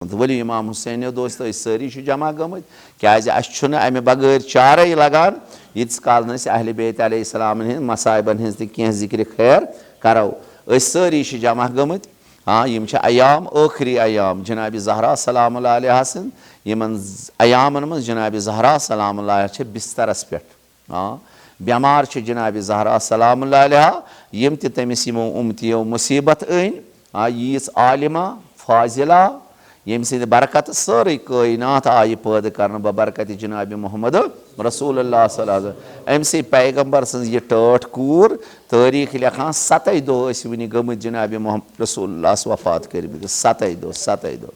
ولی امام حسین دوست ساری جمع گمت کیازِ اَسہِ چھُنہٕ اَمہِ بغٲر چارے لگان ییٖتِس کال نہٕ أسۍ اہلِ بیت علیہ السلامن ہٕنٛدۍ مصائبن ہٕنٛز تہِ کینٛہہ ذِکرِ خیر کرو أسۍ سٲری چھِ جمع گٔمٕتۍ یِم چھِ ایام ٲخری ایام جنابِ زہرا سلام اللہ علیہ سٕنٛدۍ یِمن ایامن منٛز جنابِ زہرا سلام اللہ چھِ بسترس پٮ۪ٹھ بٮ۪مار چھِ جنابِ زہرا سلام اللہ علیہ یِم تہِ تٔمِس یِمو اُمتیو مُصیبت أنۍ ییٖژ عالمہ فاضلہ ییٚمہِ سٕنٛدِ برکتہٕ سٲرٕے کٲینات آیہِ پٲدٕ کرنہٕ ببرکتِ جنابِ محمد رسول اللہ صلی اللہ علیہ وسلم أمۍ سٕے پیغمبر سٕنٛز یہِ ٹٲٹھ کوٗر تٲریٖخ لیکھان 7 دۄہ ٲسۍ وُنہِ گٔمٕتۍ جنابِ محمد رسول اللہس وفات کٔرمٕتِس 7 دۄہ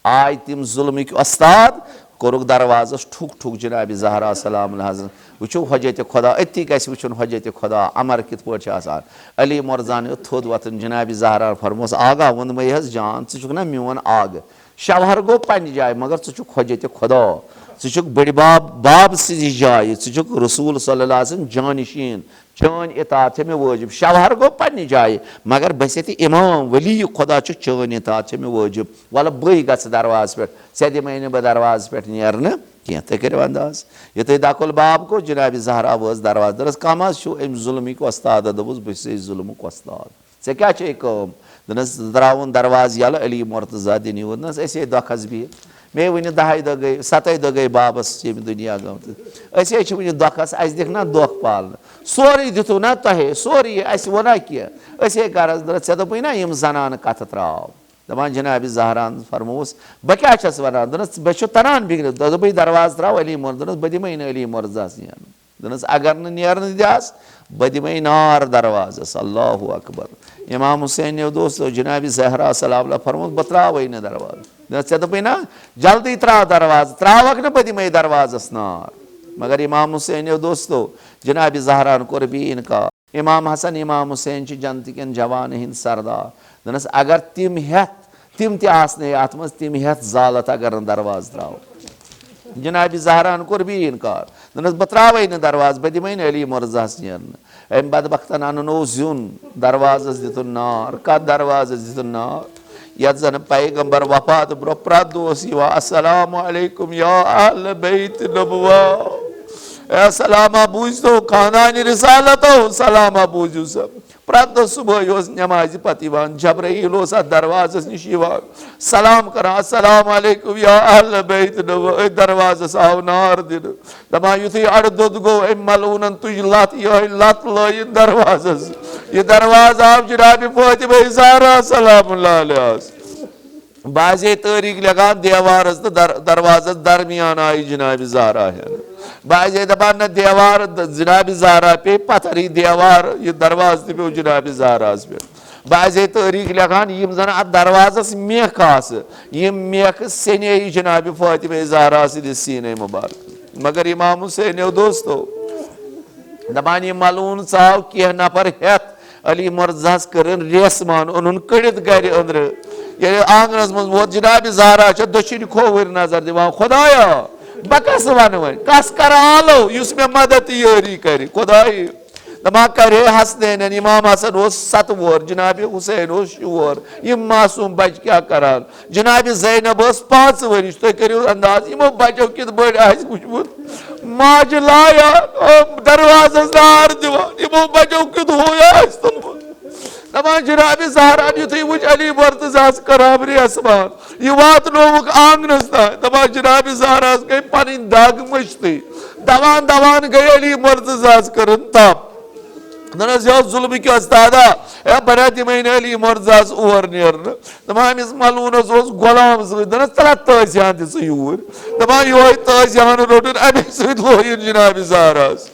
آے تِم ظُلمٕکۍ وۄستاد کوٚرُکھ دروازس ٹھُک ٹھُک جنابِ زہرا سلام اللہ وٕچھو حجتِ خۄدا أتی گژھِ وٕچھُن حجتِ خۄدا امر کِتھ پٲٹھۍ چھِ آسان علی مرزان تھوٚد وۄتھُن جنابِ زہرا فرموس آغا ووٚنمَے حظ جان ژٕ چھُکھ نا میون آگہٕ شوہر گوٚو پننہِ جایہِ مگر ژٕ چھُکھ حجتِ خۄدا ژٕ چھُکھ بٔڑِ باب سٕنٛزِ جایہِ ژٕ چھُکھ رسول صلی اللہ علیہ وسلم جانشیٖن چٲنۍ اطاعت چھےٚ مےٚ وٲجِب شوہر گوٚو پننہِ جایہِ مگر بہٕ چھَس ییٚتہِ امام ولی خۄدا چھُ چٲنۍ اطاعت چھےٚ مےٚ وٲجِب وَلہٕ بٕے گژھٕ دروازس پٮ۪ٹھ ژےٚ دِمَے نہٕ بہٕ دروازس پٮ۪ٹھ نیرنہٕ کینٛہہ تُہۍ کٔرِو انداز یُتھُے دکُل باب گوٚو جنابِ زہرا وٲژ دروازٕ دوٚپنس کم حظ چھُو أمۍ ظُلمٕکۍ وۄستادٕ دوٚپُس بہٕ چھُسے ظُلمُک وۄستاد ژےٚ کیٛاہ چھے کٲم دوٚپنس ترٛاوُن دروازٕ یَلہٕ علی مرتضیٰ دِنہِ ووت دوٚپنس أسۍ ہے دۄکھس بِہِتھ مے وٕنہِ 10 دۄہ گٔے 7 دۄہ گٔے بابس ییٚمہِ دُنیا گٔمٕتِس أسۍ ہے چھِ وٕنہِ دۄکھس اَسہِ دِکھ نا دۄکھ پالنہٕ سورُے دِتُو نا تۄہے سورُے اَسہِ ووٚنا کینٛہہ أسۍ ہے غرض دوٚپنس ژےٚ دوٚپُے نا یِم زنانہٕ کتھٕ ترٛاو دپان جنابِ زہراہن فرمووُس بہٕ کیٛاہ چھس ونان دوٚپنس مےٚ چھُ تران بِگڑِتھ دوٚپُے دروازٕ ترٛاو علی دوٚپنس بہٕ دِمے نہٕ علی مرزاہس نیرنہٕ دوٚپنس اگر نہٕ نیرنہٕ دِہس بہٕ دِمے نار دروازس اللہ اکبر امام حسین دوستو جنابِ زہرا سلام اللہ فرمووُس بہٕ ترٛاوے نہٕ دروازٕ دوٚپنس ژےٚ دوٚپُے نا جلدی ترٛاو دروازٕ ترٛاوکھ نہٕ بہٕ دِمے دروازس نار مگر امام حسین دوستو جنابِ زہراہن کوٚر بیٚیہِ انکار امام حسن امام حسین چھِ جنتہٕ کٮ۪ن جوانن ہٕنٛدۍ سردار دوٚپنس اگر تِم ہٮ۪تھ تِم تہِ آسنے اتھ منٛز تِم ہٮ۪تھ زالت اگر نہٕ دروازٕ ترٛاو جنابِ زہراہن کوٚر بیٚیہِ انکار دوٚپنس بہٕ ترٛاوے نہٕ دروازٕ بہٕ دِمے نہٕ علی مرزاہس نیرنہٕ أمۍ بدبختن اننوو زیُن دروازس دِتُن نار کتھ دروازس دِتُن نار یتھ زن پیغمبر وفات برونٛہہ پرٛٮ۪تھ دۄہ اوس یِوان السلام علیکم یا اہلِ بیتِ نبوہ اے سلامہ بوٗزتو خاندانہِ رسالتو سلامہ بوٗزِو سا پرٛٮ۪تھ دۄہ صبحٲے اوس نٮ۪مازِ پتہٕ یِوان جبرائیل اوس اتھ دروازس نِش یِوان سلام کران السلام علیکم یا اہلِ بیتِ نبوہ أتھۍ دروازس آو نار دِنہٕ دپان یُتھُے اڑٕ دۄد گوٚو أمۍ ملوٗنن تُج لتھ یِہوٚے لتھ لٲیِن دروازس یہِ دروازٕ آو جنابِ فاطمہ زہرا سلام اللہ علیہس بعضے تٲریٖخ لیکھان دیوارس تہٕ دروازس درمیان آیہِ جنابِ زہرا ہٮ۪نہٕ بعضے دپان نہ دیوار جنابِ زہرا پیٚیہِ پتھرٕے دیوار یہِ دروازٕ تہِ پیوٚو جنابِ زہراہس پٮ۪ٹھ بعضے تٲریٖخ لیکھان یِم زن اتھ دروازس میکھ آسہٕ یِم میکھٕ سیٚنے جنابِ فاطمہ زہرا سٕنٛدِس سیٖنے مُبارکس مگر امام حسینو دوستو دپان یہِ ملوٗن ژاو کینٛہہ نفر ہٮ۪تھ علی مرزاہس کٔرٕن ریس مان اوٚنُن کٔڑِتھ گرِ أنٛدرٕ ییٚلہِ آنگنس منٛز ووت جنابِ زہرا چھےٚ دٔچھِنۍ کھووٕرۍ نظر دِوان خۄدایا بہٕ کس ونہٕ وۄنۍ کس کرٕ آلو یُس مےٚ مدد تہٕ یٲری کرِ خۄداے دپان کرے حسنینن امام حسن اوس 7 وُہُر جنابِ حُسین اوس 6 وُہُر یِم معصوٗم بچہِ کیٛاہ کران جنابِ زینب ٲس 5 ؤرِش تُہۍ کٔرِو انداز یِمو بچو کِتھ پٲٹھۍ آسہِ وٕچھمُت ماجہِ لایان دروازس نار دِوان یِمو بچو کیُتھ ہوے آسہِ تُلمُت دپان جنابِ زہرا یُتھُے وٕچھ علی مرتضیٰ کران ریس مان یہِ واتنووُکھ آنگنس تام دپان جنابِ زہراہس گٔے پنٕنۍ دگ مٔشتٕے دوان دوان گٔے علی مرتضیٰ کٔرٕن تپ دوٚپنس یہِ اوس ظُلمٕکۍ وۄستادا ہے بہٕ نہ دِمے نہٕ علی مرتضیٰ اور نیرنہٕ دپان أمِس ملوٗنس اوس غلام سۭتۍ دوٚپنس ترٛا تٲزیان دِ ژٕ یوٗرۍ دپان یِہوٚے تٲزیان روٚٹُن امے سۭتۍ لویِن جنابِ زہراہس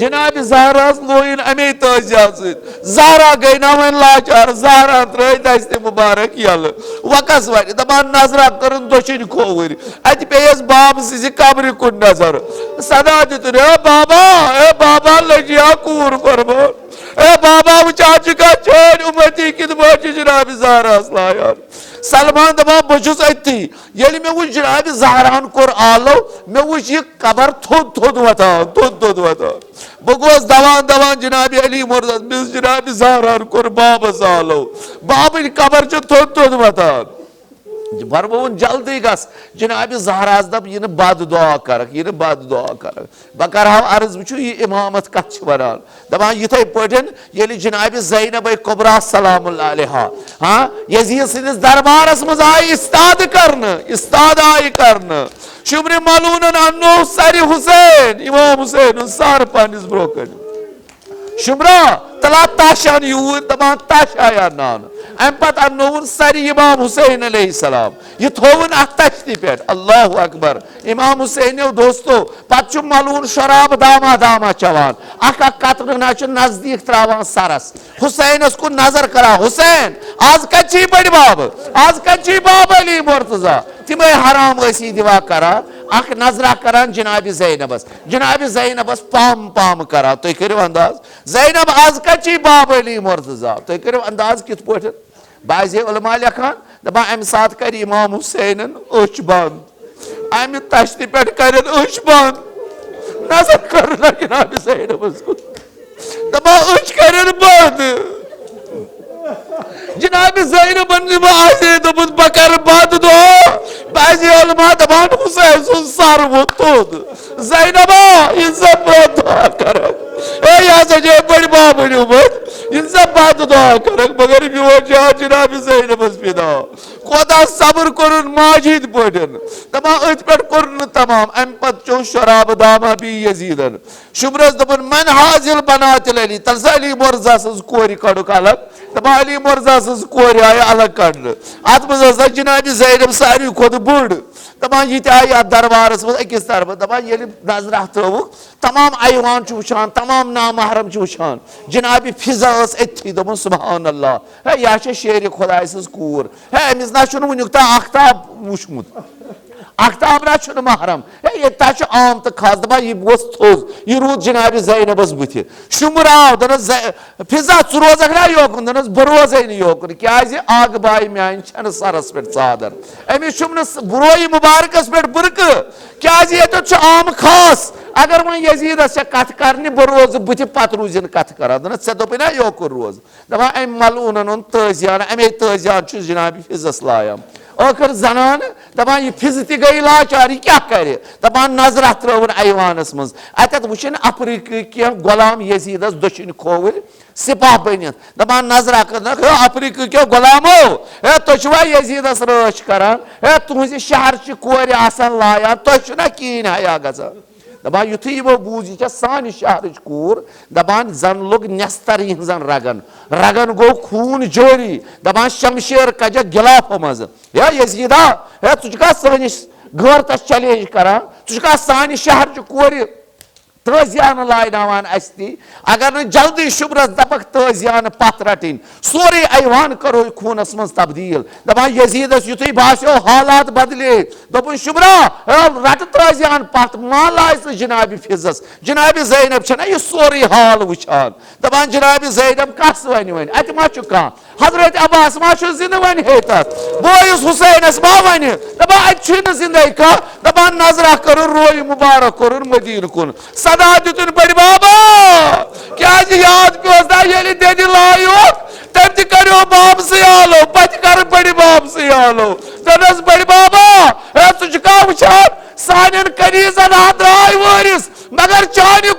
جنابِ زہراہس لویِن امے تٲزیان سۭتۍ زہرا گٔے نا وۄنۍ لاچار زہرا ترٛٲے دستہِ مُبارک یَلہٕ وۄنۍ کس وَنہِ دپان نظرا کٔرٕن دٔچھِنۍ کھووٕرۍ اَتہِ پیٚیس بابہٕ سٕنٛزِ قبرِ کُن نظر صدا دِتُن اے بابا لٔجیا کوٗر قۄربان اے بابا وٕچھان چھِکھا چٲنۍ اُمتی کِتھ پٲٹھۍ چھِ جنابِ زہراہس لایان سلمان دپان بہٕ چھُس أتھی ییٚلہِ مےٚ وٕچھ جنابِ زہراہن کوٚر آلو مےٚ وٕچھ یہِ قبر تھوٚد تھوٚد وۄتھان بہٕ گوس دوان دوان جنابِ علی مرزاہس جنابِ زہراہن کوٚر بابس آلو بابٕنۍ قبر چھِ تھوٚد تھوٚد وۄتھان فرمون جلدی گس جناب زہراز دپ یہ بد دعا کرک یہ بد دعا کرک بہ کرہو عرض وچھو یہ امامت کت ونان دپان یتھے پٲٹھۍ ییٚلہِ جناب زینب کبرا سلام اللہ علیہا ہاں یزید سندس دربارس مز آئی استاد آئی کرن شمر ملونن انو سر حسین امام حسین سار پنس برو کن شمرا تلا تاشان یور دپان تاش آیا نان ام پتہ انون سر امام حسین علیہ السلام یہ تھون اتھ تشتی پہ اللہ اکبر امام حسینیو دوستو پتہ ملون شراب داما داما چوان اکھ قطرہ نا نزدیک تراوان سرس حسینس کن نظر کرا حسین آز کچی بڑ باب آز کچی باب علی مرتضی تمے حرام ٲسی دِوان کران اکھ نظرہ کران جناب زینبس پام پام کران تُہۍ کٔرِو انداز زینب آز کچی باب علی مرتضی تُہۍ کٔرِو انداز کِتھ پٲٹھۍ بعض علماء لیکھان دپان امہِ ساتہٕ کرِ امام حسینن أچھ بنٛد امہِ تشتہِ پٮ۪ٹھ کرن أچھ بنٛد نظر کرن جناب زینبس کُن دپان أچھ کرن بنٛد جناب زینبن آسے دوٚپُس بہٕ کرٕ بد دعا بعض علماء دپان حسین سُنٛد سر ووٚتھ تھوٚد زینبا ییٚلہِ ژٕ بد دعا کرکھ اے یہ ہسا چھُ بٔڑۍ بب أنیومُت ییٚلہِ ژٕ بد دعا کرکھ مگر میون جان جناب زینبس فدا کوتاہ صبر کوٚرُن ماجہِ ہِنٛدۍ پٲٹھۍ دپان أتھۍ پٮ۪ٹھ کوٚر نہٕ تمام امہِ پتہٕ چوٚو شرابہٕ داما بیٚیہِ یزیدن شُمرس دوٚپُن من حاضل بناتِل علی تل سا علی مرزا سٕنٛز کورِ کڑُکھ الگ دپان علی مرزا سٕنٛز کورِ آیہِ الگ کڑنہٕ اتھ منٛز ٲس جناب زینب ساروی کھۄتہٕ بٔڑ دپان یہِ تہِ آیہِ اتھ دربارس منٛز أکِس طرفہٕ دپان ییٚلہِ نظرہ ترٲوُکھ تمام ایوان چھُ وٕچھان تمام نامحرم چھُ وٕچھان جناب فضا ٲس أتھی دوٚپُن سبحان اللہ ہے یہِ چھےٚ شیرِ خۄداے سٕنٛز کوٗر ہے أمِس نہ چھُنہٕ وٕنیُک تام آختاب وٕچھمُت آختاب نہ چھُنہٕ محرم ہے ییٚتہِ تام چھُ عام تہٕ خاص دپان یہِ گوٚژھ تھوٚد یہِ روٗد جناب زینبس بٕتھِ شُمر آو دوٚپنس فضا ژٕ روزکھ نا یوکُن دوٚپنس بہٕ روزے نہٕ یوکُن کیازِ اکھ باے میانہِ چھنہٕ سرس پٮ۪ٹھ ژادر أمِس چھُم نہٕ بُرویہِ مُبارکس پٮ۪ٹھ بُرکہٕ کیازِ ییٚتٮ۪تھ چھُ عام خاص اگر وۄنۍ یزیدس چھےٚ کتھ کرنہِ بہٕ روزٕ بٕتھِ پتہٕ روٗزِنہٕ کتھٕ کران دوٚپنس ژےٚ دوٚپُے نا یوکُن روز دپان امہِ ملعوٗنن اوٚن تٲزیان امے تٲزیان چھُ جناب فضس لایان ٲخر زنانہٕ دپان یہِ فضہٕ تہِ گٔے لاچار یہِ کیاہ کرِ دپان نظرہ ترٲوٕن ایوانس منٛز اتٮ۪تھ وٕچھِن افریٖقہٕکۍ کینٛہہ غلام یزیدس دٔچھِنۍ کھووٕرۍ سپاہ بٔنِتھ دپان نظرہ کٔرنکھ ہے افریٖقہٕکیو غلامو ہے تُہۍ چھِوا یزیدس رٲچھ کران ہے تُہنزِ شہرچہِ کورِ آسان لایان تۄہہِ چھُنا کِہیٖنۍ حیا گژھان دپان یُتھُے یِمو بوٗز یہِ چھےٚ سانہِ شہرٕچ کوٗر دپان زن لوٚگ نٮ۪ستر یِہنٛزن رگن گوٚو خوٗن جٲری دپان شمشیر کجکھ گِلافو منٛزٕ ہے یزیدا ہے ژٕ چھُکھا سٲنِس غٲرتس چیلینج کران ژٕ چھُکھا سانہِ شہرچہِ کورِ تٲزیانہٕ لایناوان اسہِ تہِ اگر نہٕ جلدی شُمرس دپکھ تٲزیانہٕ پتھ رٹٕنۍ سورُے ایوان کرو خوٗنس منٛز تبدیٖل دپان یزیدس یُتھُے باسیو حالات بدلے دوٚپُن شُمرا رٹہٕ تٲزیان پتھ ما لاے ژٕ جنابِ فضس جنابِ زینب چھنا یہِ سورُے حال وٕچھان دپان جنابِ زینب کس ونہِ وۄنۍ اتہِ ما چھُ کانٛہہ حضرت عباس ما چھُ زندٕ وۄنۍ ہے تتھ بٲیِس حُسینس ما ونہِ دپان اتہِ چھُے نہٕ زندے کانٛہہ دپان نظرہ کٔرٕن رویہِ مُبارک کوٚرُن مدیٖنہٕ کُن صدا دِتُن بٔڑِ بابا کیازِ یاد پیوٚس نا ییٚلہِ دٮ۪دِ لایوکھ تٔمۍ تہِ کریو بابسٕے آلو پتہٕ کرٕ بٔڑِ بابسٕے آلو دوٚپنس بٔڑِ بابا ہے ژٕ چھُکھا وٕچھان سانٮ۪ن کنیٖزن درٛاے وٲرِس مگر چانہِ